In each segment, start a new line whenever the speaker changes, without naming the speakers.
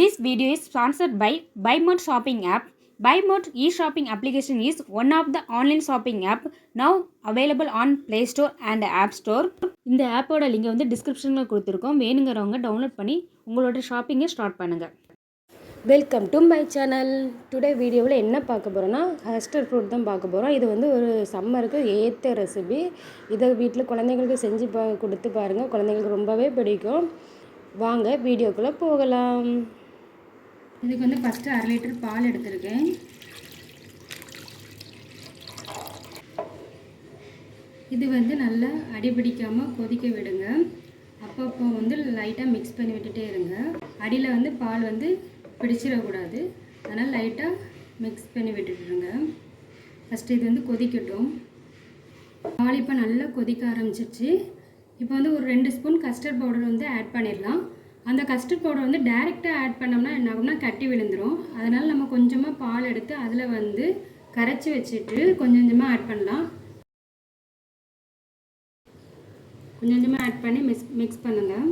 This video is sponsored by BuyMart shopping app. BuyMart e-shopping application is one of the online shopping app now available on Play Store and App Store. இந்த ஆப்போட லிங்கை வந்து டிஸ்கிரிப்ஷனில் கொடுத்துருக்கோம். வேணுங்கிறவங்க download பண்ணி உங்களோட ஷாப்பிங்கை ஸ்டார்ட் பண்ணுங்கள்.
Welcome to my channel. Today வீடியோவில் என்ன பார்க்க போகிறோன்னா கஸ்டர்ட் ஃப்ரூட் தான் பார்க்க போகிறோம். இது வந்து ஒரு சம்மருக்கு ஏற்ற ரெசிபி. இதை வீட்டில் குழந்தைங்களுக்கு செஞ்சு கொடுத்து பாருங்கள், குழந்தைங்களுக்கு ரொம்பவே பிடிக்கும். வாங்க வீடியோக்குள்ளே போகலாம்.
இதுக்கு வந்து ஃபஸ்ட்டு 1/2 லிட்டர் பால் எடுத்திருக்கேன். இது வந்து நல்லா அடிபிடிக்காமல் கொதிக்க விடுங்க. அப்பப்போ வந்து லைட்டாக மிக்ஸ் பண்ணி விட்டுட்டே இருங்க. அடியில் வந்து பால் வந்து பிடிச்சிடக்கூடாது, அதனால் லைட்டாக மிக்ஸ் பண்ணி விட்டுட்டுருங்க. ஃபஸ்ட்டு இது வந்து கொதிக்கட்டும். பால் இப்போ நல்லா கொதிக்க ஆரம்பிச்சிருச்சு. இப்போ வந்து ஒரு 2 ஸ்பூன் கஸ்டர்ட் பவுடர் வந்து ஆட் பண்ணிடலாம். அந்த கஸ்டர்ட் பவுடர் வந்து டைரெக்டாக ஆட் பண்ணோம்னா என்ன ஆகும்னா கட்டி விழுந்துடும். அதனால் நம்ம கொஞ்சமாக பால் எடுத்து அதில் வந்து கரைச்சி வச்சுட்டு கொஞ்சம் கொஞ்சமாக ஆட் பண்ணலாம். கொஞ்சம் கொஞ்சமாக ஆட் பண்ணி மிக்ஸ் பண்ணுங்கள்.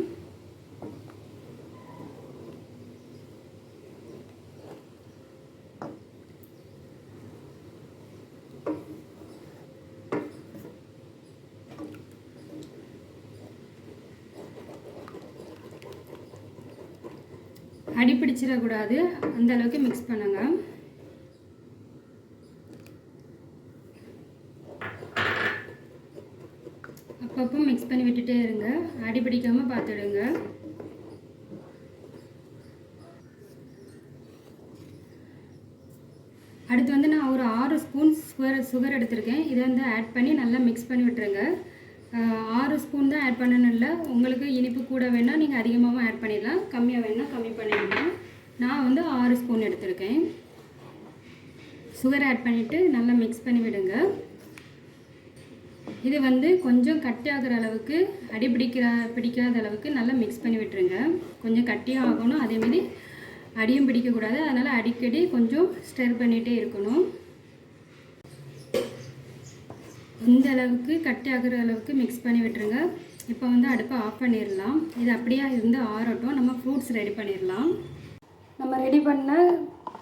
அடி பிடிச்சிடக்கூடாது, அந்த அளவுக்கு மிக்ஸ் பண்ணுங்க. அப்பப்போ மிக்ஸ் பண்ணி விட்டுட்டே இருங்க, அடி பிடிக்காம பார்த்துடுங்க. அடுத்து வந்து நான் ஒரு 6 ஸ்பூன் சுகர் எடுத்திருக்கேன். இதை வந்து ஆட் பண்ணி நல்லா மிக்ஸ் பண்ணி விட்டுருங்க. 6 ஸ்பூன் தான் ஆட் பண்ணணும் இல்லை, உங்களுக்கு இனிப்பு கூட வேணால் நீங்கள் அதிகமாகவும் ஆட் பண்ணிடலாம், கம்மியாக வேணால் கம்மி பண்ணிடலாம். நான் வந்து 6 ஸ்பூன் எடுத்திருக்கேன். சுகர் ஆட் பண்ணிவிட்டு நல்லா மிக்ஸ் பண்ணி விடுங்க. இது வந்து கொஞ்சம் கட்டியாகிற அளவுக்கு, அடி பிடிக்காத அளவுக்கு நல்லா மிக்ஸ் பண்ணி விட்டுருங்க. கொஞ்சம் கட்டியும் ஆகணும், அதேமாரி அடியும் பிடிக்கக்கூடாது, அதனால் அடிக்கடி கொஞ்சம் ஸ்டர் பண்ணிகிட்டே இருக்கணும். இந்த அளவுக்கு கட்டி ஆகிற அளவுக்கு மிக்ஸ் பண்ணி விட்டுருங்க. இப்போ வந்து அடுப்பை ஆஃப் பண்ணிடலாம். இது அப்படியே இருந்து ஆறட்டும், நம்ம ஃப்ரூட்ஸ் ரெடி பண்ணிடலாம். நம்ம ரெடி பண்ண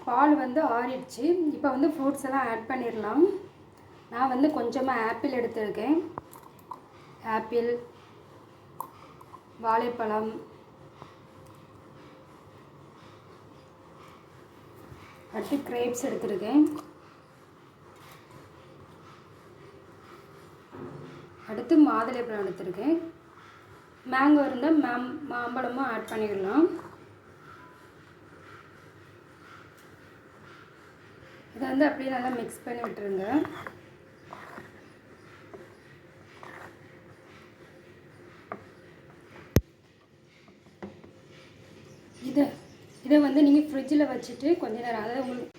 பால் வந்து ஆறிடுச்சு. இப்போ வந்து ஃப்ரூட்ஸ் எல்லாம் ஆட் பண்ணிடலாம். நான் வந்து கொஞ்சமாக ஆப்பிள் எடுத்துருக்கேன். ஆப்பிள், வாழைப்பழம், அடுத்து கிரேப்ஸ் எடுத்துருக்கேன். அடுத்து மாதுளைப்பழம் எடுத்துருக்கேன். மேங்கோ இருந்தால் மாம்பழமும் ஆட் பண்ணிடலாம். இதை வந்து அப்படியே நல்லா மிக்ஸ் பண்ணி விட்டுருங்க. இதை வந்து நீங்கள் ஃப்ரிட்ஜில் வச்சுட்டு கொஞ்ச நேரம், அதாவது உங்களுக்கு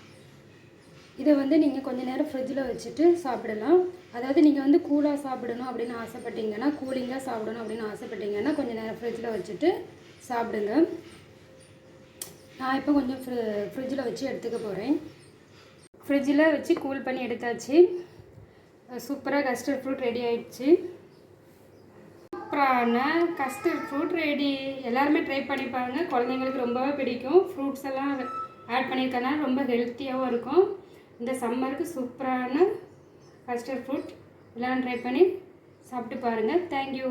இதை வந்து நீங்கள் கொஞ்சம் நேரம் ஃப்ரிட்ஜில் வச்சுட்டு சாப்பிடலாம். அதாவது நீங்கள் வந்து கூலாக சாப்பிடணும் அப்படின்னு ஆசைப்பட்டீங்கன்னா, கூலிங்காக சாப்பிடணும் அப்படின்னு ஆசைப்பட்டீங்கன்னா கொஞ்சம் நேரம் ஃப்ரிட்ஜில் வச்சுட்டு சாப்பிடுங்க. நான் இப்போ கொஞ்சம் ஃப்ரிட்ஜில் வச்சு எடுத்துக்க போகிறேன். ஃப்ரிட்ஜில் வச்சு கூல் பண்ணி எடுத்தாச்சு. சூப்பராக கஸ்டர்ட் ஃப்ரூட் ரெடி ஆகிடுச்சு. சூப்பரான கஸ்டர்ட் ஃப்ரூட் ரெடி. எல்லாருமே ட்ரை பண்ணி பாருங்கள், குழந்தைங்களுக்கு ரொம்பவே பிடிக்கும். ஃப்ரூட்ஸ் எல்லாம் ஆட் பண்ணியிருக்கனால ரொம்ப ஹெல்த்தியாகவும் இருக்கும். இந்த சம்மருக்கு சூப்பரான கஸ்டர்ட் ஃப்ரூட் எல்லாம் ட்ரை பண்ணி சாப்பிட்டு பாருங்கள். தேங்க்யூ.